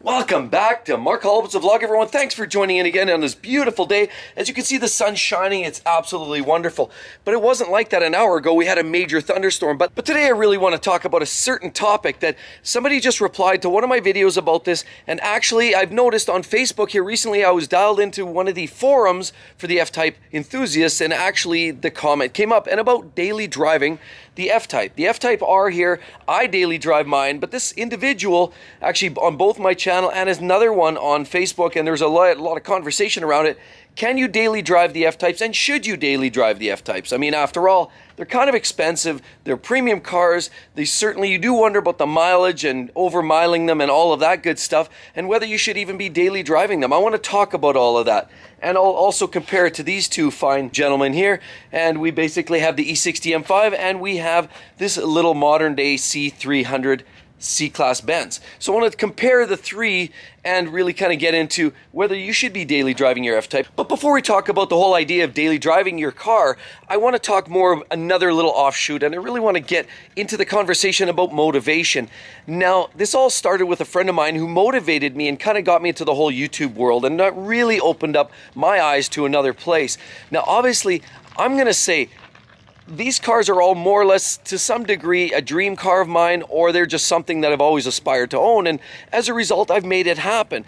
Welcome back to Mark Holbit's Vlog, everyone. Thanks for joining in again on this beautiful day. As you can see, the sun's shining. It's absolutely wonderful. But it wasn't like that an hour ago. We had a major thunderstorm. But today I really want to talk about a certain topic that somebody just replied to one of my videos about this. And actually, I've noticed on Facebook here recently, I was dialed into one of the forums for the F-Type enthusiasts, and actually the comment came up and about daily driving the F-Type. The F-Type R here, I daily drive mine, but this individual actually on both my channel and another one on Facebook, and there's a lot of conversation around it. Can you daily drive the F-Types, and should you daily drive the F-Types? I mean, after all, they're kind of expensive. They're premium cars. They certainly, you do wonder about the mileage and over-miling them and all of that good stuff, and whether you should even be daily driving them. I want to talk about all of that. And I'll also compare it to these two fine gentlemen here. And we basically have the E60 M5, and we have this little modern-day C300 C-Class Benz. So I want to compare the three and really kind of get into whether you should be daily driving your F-Type. But before we talk about the whole idea of daily driving your car, I want to talk more of another little offshoot, and I really want to get into the conversation about motivation. Now, this all started with a friend of mine who motivated me and kind of got me into the whole YouTube world, and that really opened up my eyes to another place. Now, obviously, I'm going to say these cars are all more or less, to some degree, a dream car of mine, or they're just something that I've always aspired to own, and as a result, I've made it happen.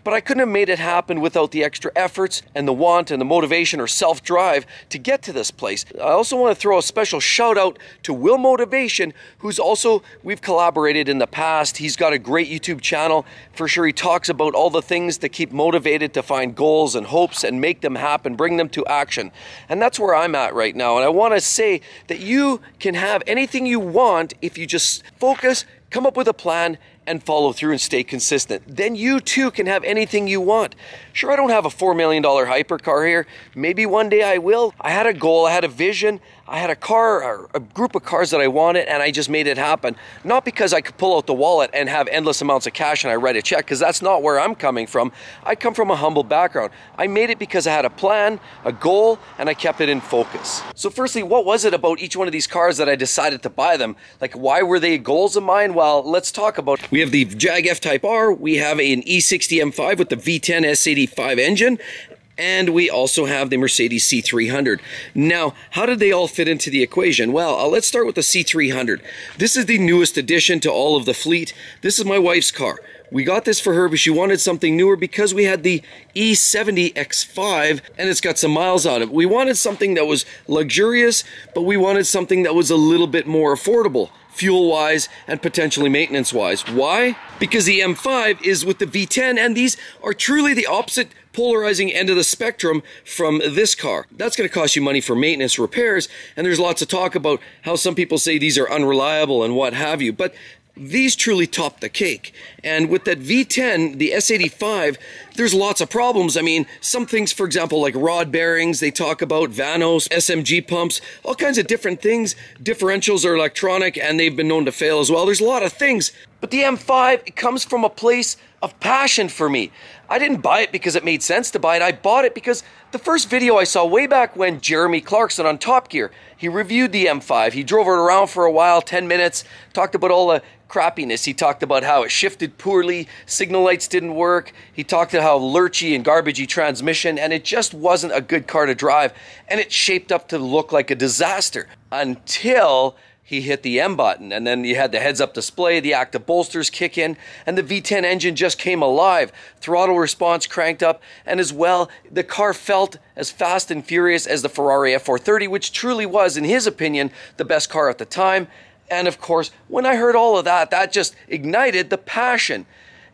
But I couldn't have made it happen without the extra efforts and the want and the motivation or self-drive to get to this place. I also want to throw a special shout out to Will Motivation, who's also, we've collaborated in the past. He's got a great YouTube channel. For sure, he talks about all the things that keep motivated to find goals and hopes and make them happen, bring them to action. And that's where I'm at right now. And I want to say that you can have anything you want if you just focus, come up with a plan, and follow through and stay consistent. Then you too can have anything you want. Sure, I don't have a $4 million hypercar here. Maybe one day I will. I had a goal, I had a vision, I had a car, or a group of cars that I wanted, and I just made it happen. Not because I could pull out the wallet and have endless amounts of cash and I write a check, because that's not where I'm coming from. I come from a humble background. I made it because I had a plan, a goal, and I kept it in focus. So firstly, what was it about each one of these cars that I decided to buy them? Like, why were they goals of mine? Well, let's talk about it. We have the Jag F Type R, we have an E60 M5 with the V10 S85 engine, and we also have the Mercedes C300. Now, how did they all fit into the equation? Well, let's start with the C300. This is the newest addition to all of the fleet. This is my wife's car. We got this for her, but she wanted something newer because we had the E70 X5 and it's got some miles on it. We wanted something that was luxurious, but we wanted something that was a little bit more affordable, fuel-wise and potentially maintenance-wise. Why? Because the M5 is with the V10, and these are truly the opposite polarizing end of the spectrum from this car. That's going to cost you money for maintenance, repairs, and there's lots of talk about how some people say these are unreliable and what have you, but these truly top the cake. And with that V10, the S85, there's lots of problems. I mean, some things, for example, like rod bearings, they talk about Vanos, SMG pumps, all kinds of different things. Differentials are electronic, and they've been known to fail as well. There's a lot of things. But the M5, it comes from a place of passion for me. I didn't buy it because it made sense to buy it. I bought it because the first video I saw way back when, Jeremy Clarkson on Top Gear, he reviewed the M5. He drove it around for a while, 10 minutes, talked about all the crappiness. He talked about how it shifted poorly, signal lights didn't work. He talked about how lurchy and garbagey transmission, and it just wasn't a good car to drive, and it shaped up to look like a disaster until he hit the M button, and then you had the heads-up display, the active bolsters kick in, and the V10 engine just came alive. Throttle response cranked up, and as well, the car felt as fast and furious as the Ferrari F430, which truly was, in his opinion, the best car at the time. And of course, when I heard all of that, that just ignited the passion.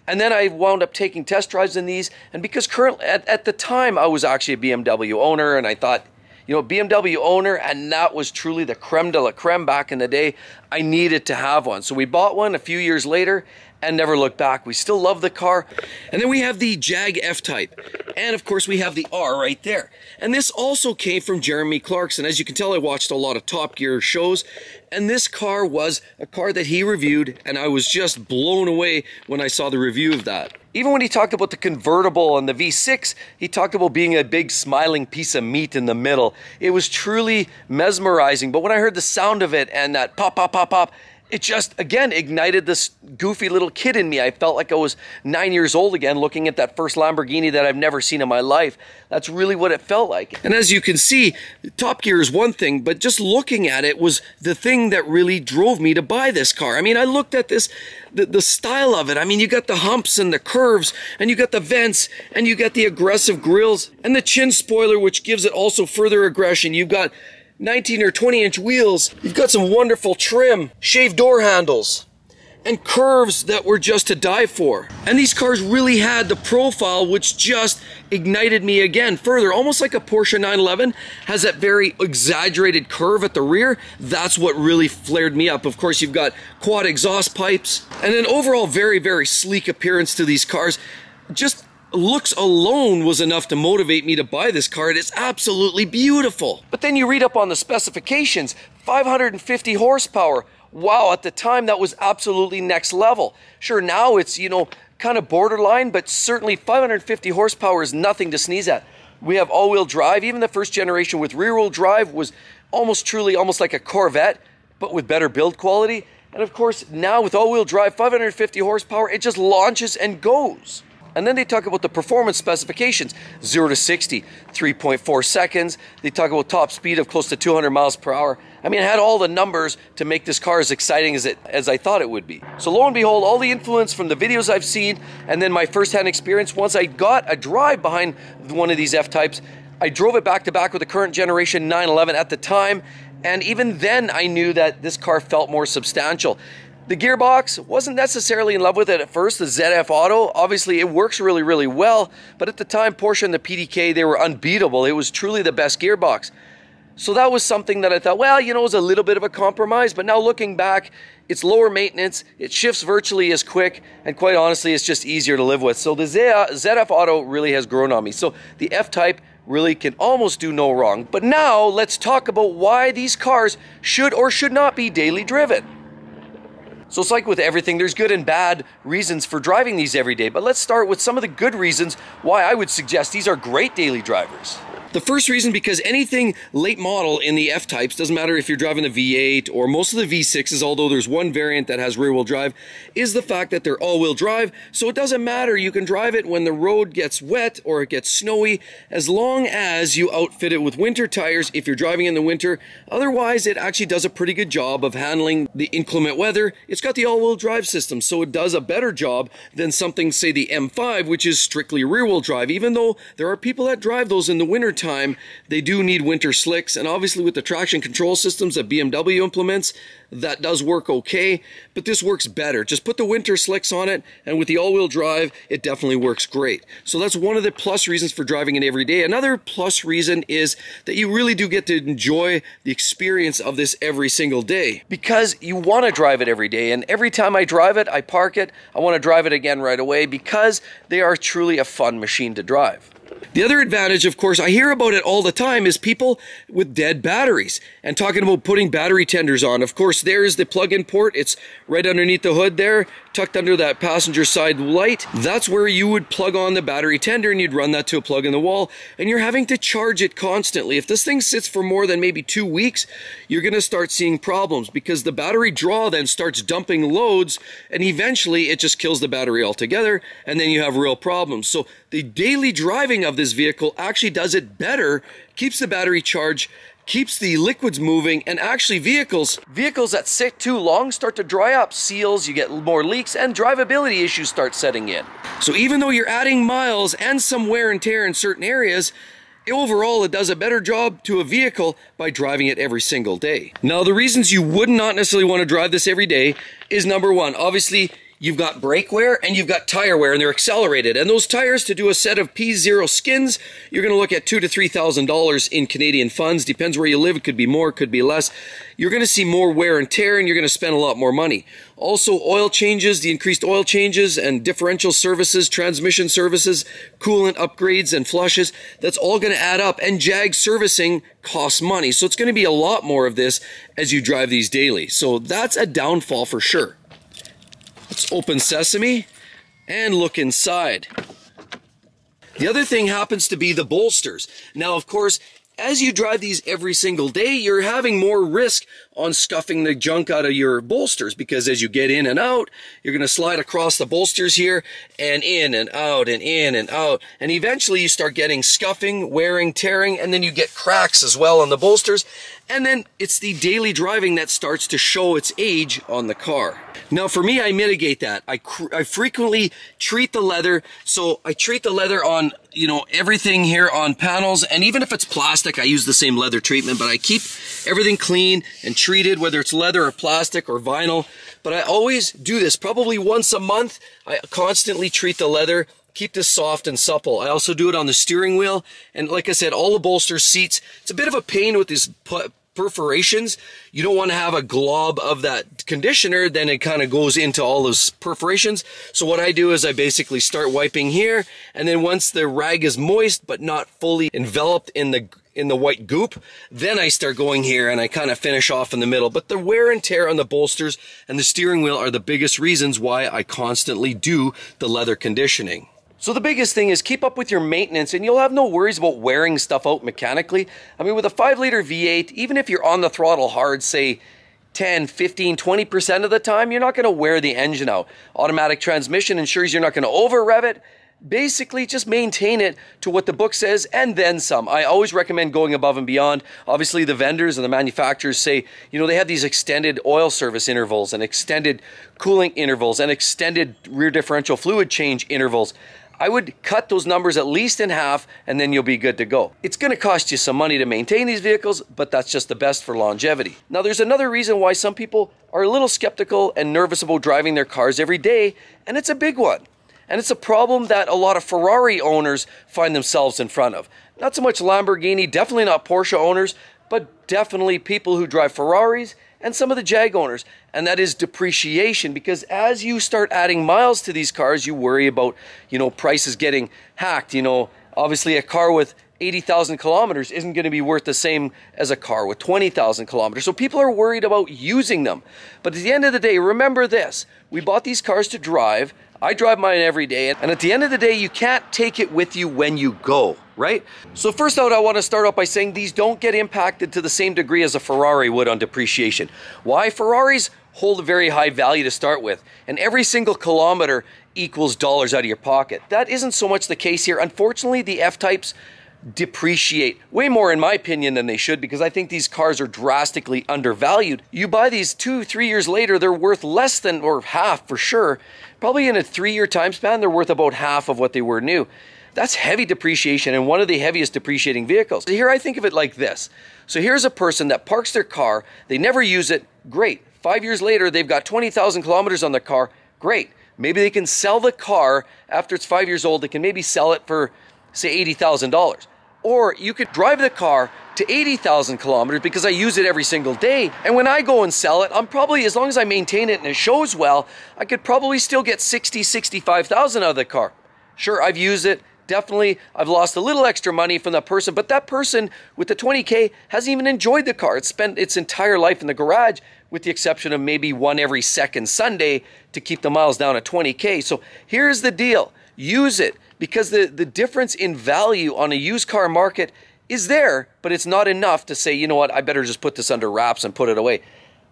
And then I wound up taking test drives in these, and because currently, at the time, I was actually a BMW owner, and I thought, you know, BMW owner, and that was truly the creme de la creme back in the day. I needed to have one. So we bought one a few years later and never looked back. We still love the car. And then we have the Jag F Type. And of course we have the R right there. And this also came from Jeremy Clarkson. As you can tell, I watched a lot of Top Gear shows, and this car was a car that he reviewed, and I was just blown away when I saw the review of that. Even when he talked about the convertible and the V6, he talked about being a big smiling piece of meat in the middle. It was truly mesmerizing, but when I heard the sound of it and that pop, pop, pop, pop, it just, again, ignited this goofy little kid in me. I felt like I was 9 years old again, looking at that first Lamborghini that I've never seen in my life. That's really what it felt like. And as you can see, Top Gear is one thing, but just looking at it was the thing that really drove me to buy this car. I mean, I looked at this, the style of it. I mean, you got the humps and the curves, and you got the vents, and you got the aggressive grills, and the chin spoiler, which gives it also further aggression. You've got 19 or 20-inch wheels. You've got some wonderful trim, shaved door handles, and curves that were just to die for. And these cars really had the profile which just ignited me again further, almost like a Porsche 911 has that very exaggerated curve at the rear. That's what really flared me up. Of course, you've got quad exhaust pipes, and an overall very, very sleek appearance to these cars. Just looks alone was enough to motivate me to buy this car. It is absolutely beautiful. But then you read up on the specifications, 550 horsepower. Wow, at the time that was absolutely next level. Sure, now it's, you know, kind of borderline, but certainly 550 horsepower is nothing to sneeze at. We have all-wheel drive. Even the first generation with rear-wheel drive was almost like a Corvette, but with better build quality. And of course, now with all-wheel drive, 550 horsepower, it just launches and goes. And then they talk about the performance specifications, 0 to 60, 3.4 seconds. They talk about top speed of close to 200 miles per hour. I mean, it had all the numbers to make this car as exciting as I thought it would be. So lo and behold, all the influence from the videos I've seen, and then my first-hand experience, once I got a drive behind one of these F-Types, I drove it back-to-back with the current generation 911 at the time, and even then I knew that this car felt more substantial. The gearbox, wasn't necessarily in love with it at first, the ZF Auto. Obviously, it works really, really well, but at the time, Porsche and the PDK, they were unbeatable. It was truly the best gearbox. So that was something that I thought, well, you know, it was a little bit of a compromise, but now looking back, it's lower maintenance, it shifts virtually as quick, and quite honestly, it's just easier to live with. So the ZF Auto really has grown on me. So the F-Type really can almost do no wrong. But now, let's talk about why these cars should or should not be daily driven. So it's like with everything, there's good and bad reasons for driving these every day, but let's start with some of the good reasons why I would suggest these are great daily drivers. The first reason, because anything late model in the F-Types, doesn't matter if you're driving the V8 or most of the V6s, although there's one variant that has rear-wheel drive, is the fact that they're all-wheel drive, so it doesn't matter. You can drive it when the road gets wet or it gets snowy, as long as you outfit it with winter tires if you're driving in the winter. Otherwise, it actually does a pretty good job of handling the inclement weather. It's got the all-wheel drive system, so it does a better job than something, say the M5, which is strictly rear-wheel drive. Even though there are people that drive those in the winter time, they do need winter slicks, and obviously with the traction control systems that BMW implements, that does work okay, but this works better. Just put the winter slicks on it, and with the all-wheel drive, it definitely works great. So that's one of the plus reasons for driving it every day. Another plus reason is that you really do get to enjoy the experience of this every single day, because you want to drive it every day, and every time I drive it, I park it, I want to drive it again right away, because they are truly a fun machine to drive. The other advantage, of course, I hear about it all the time, is people with dead batteries and talking about putting battery tenders on. Of course, there is the plug-in port. It's right underneath the hood there, tucked under that passenger side light. That's where you would plug on the battery tender, and you'd run that to a plug in the wall, and you're having to charge it constantly. If this thing sits for more than maybe 2 weeks, you're going to start seeing problems, because the battery draw then starts dumping loads, and eventually it just kills the battery altogether, and then you have real problems. So the daily driving of this vehicle actually does it better, keeps the battery charged, keeps the liquids moving, and actually vehicles that sit too long start to dry up, seals, you get more leaks, and drivability issues start setting in. So even though you're adding miles and some wear and tear in certain areas, overall it does a better job to a vehicle by driving it every single day. Now, the reasons you would not necessarily want to drive this every day is, number one, obviously, you've got brake wear and you've got tire wear, and they're accelerated. And those tires, to do a set of P0 skins, you're going to look at $2,000 to $3,000 in Canadian funds. Depends where you live. It could be more, it could be less. You're going to see more wear and tear, and you're going to spend a lot more money. Also, oil changes, the increased oil changes and differential services, transmission services, coolant upgrades and flushes, that's all going to add up. And Jag servicing costs money. So it's going to be a lot more of this as you drive these daily. So that's a downfall for sure. Let's open sesame and look inside. The other thing happens to be the bolsters. Now, of course, as you drive these every single day, you're having more risk on scuffing the junk out of your bolsters, because as you get in and out, you're going to slide across the bolsters here and in and out and in and out. And eventually you start getting scuffing, wearing, tearing, and then you get cracks as well on the bolsters. And then it's the daily driving that starts to show its age on the car. Now for me, I mitigate that. I frequently treat the leather. So I treat the leather on, you know, everything here on panels. And even if it's plastic, I use the same leather treatment, but I keep everything clean and treated, whether it's leather or plastic or vinyl. But I always do this probably once a month. I constantly treat the leather, keep this soft and supple. I also do it on the steering wheel. And like I said, all the bolsters, seats, it's a bit of a pain with these perforations. You don't want to have a glob of that conditioner, then it kind of goes into all those perforations. So what I do is I basically start wiping here, and then once the rag is moist but not fully enveloped in the white goop, then I start going here and I kind of finish off in the middle. But the wear and tear on the bolsters and the steering wheel are the biggest reasons why I constantly do the leather conditioning. So the biggest thing is keep up with your maintenance, and you'll have no worries about wearing stuff out mechanically. I mean, with a 5-liter V8, even if you're on the throttle hard, say 10, 15, 20% of the time, you're not going to wear the engine out. Automatic transmission ensures you're not going to over rev it. Basically, just maintain it to what the book says and then some. I always recommend going above and beyond. Obviously, the vendors and the manufacturers say, you know, they have these extended oil service intervals and extended cooling intervals and extended rear differential fluid change intervals. I would cut those numbers at least in half, and then you'll be good to go. It's going to cost you some money to maintain these vehicles, but that's just the best for longevity. Now, there's another reason why some people are a little skeptical and nervous about driving their cars every day, and it's a big one. And it's a problem that a lot of Ferrari owners find themselves in front of. Not so much Lamborghini, definitely not Porsche owners, but definitely people who drive Ferraris and some of the Jag owners, and that is depreciation. Because as you start adding miles to these cars, you worry about, you know, prices getting hacked. You know, obviously a car with 80,000 kilometers isn't going to be worth the same as a car with 20,000 kilometers. So people are worried about using them. But at the end of the day, remember this: we bought these cars to drive. I drive mine every day, and at the end of the day, you can't take it with you when you go, right? So first out, I want to start out by saying these don't get impacted to the same degree as a Ferrari would on depreciation. Why? Ferraris hold a very high value to start with, and every single kilometer equals dollars out of your pocket. That isn't so much the case here. Unfortunately, the F-Types depreciate way more, in my opinion, than they should, because I think these cars are drastically undervalued. You buy these 2-3 years later, they're worth less than, or half for sure. Probably in a 3-year time span, they're worth about half of what they were new. That's heavy depreciation, and one of the heaviest depreciating vehicles. Here I think of it like this. So here's a person that parks their car, they never use it, great. 5 years later, they've got 20,000 kilometers on their car, great. Maybe they can sell the car after it's 5 years old. They can maybe sell it for, say, $80,000. Or you could drive the car to 80,000 kilometers because I use it every single day. And when I go and sell it, I'm probably, as long as I maintain it and it shows well, I could probably still get 60, 65,000 out of the car. Sure, I've used it. Definitely, I've lost a little extra money from that person, but that person with the 20K hasn't even enjoyed the car. It's spent its entire life in the garage, with the exception of maybe one every second Sunday to keep the miles down at 20K. So here's the deal. Use it, because the difference in value on a used car market is there, but it's not enough to say, you know what, I better just put this under wraps and put it away.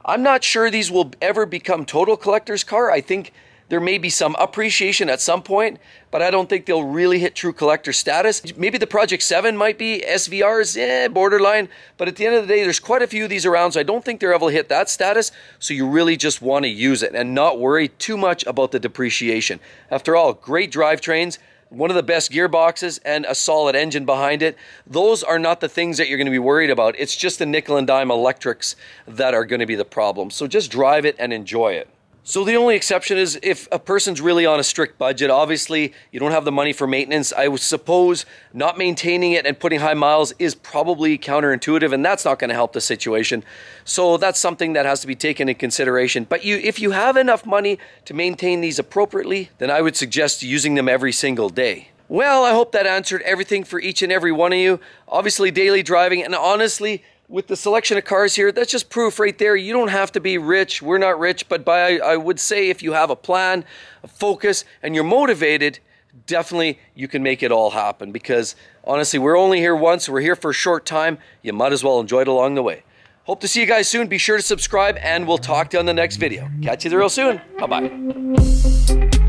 I'm not sure these will ever become total collector's car. I think there may be some appreciation at some point, but I don't think they'll really hit true collector status. Maybe the Project 7 might be, SVRs, borderline, but at the end of the day, there's quite a few of these around, so I don't think they're able to hit that status, so you really just want to use it and not worry too much about the depreciation. After all, great drivetrains, one of the best gearboxes, and a solid engine behind it. Those are not the things that you're going to be worried about. It's just the nickel and dime electrics that are going to be the problem. So just drive it and enjoy it. So the only exception is if a person's really on a strict budget. Obviously, you don't have the money for maintenance. I would suppose not maintaining it and putting high miles is probably counterintuitive, and that's not going to help the situation. So that's something that has to be taken into consideration. But if you have enough money to maintain these appropriately, then I would suggest using them every single day. Well, I hope that answered everything for each and every one of you. Obviously, daily driving, and honestly, with the selection of cars here, that's just proof right there. You don't have to be rich. We're not rich, but I would say if you have a plan, a focus, and you're motivated, definitely you can make it all happen. Because honestly, we're only here once. We're here for a short time. You might as well enjoy it along the way. Hope to see you guys soon. Be sure to subscribe, and we'll talk to you on the next video. Catch you there real soon. Bye-bye.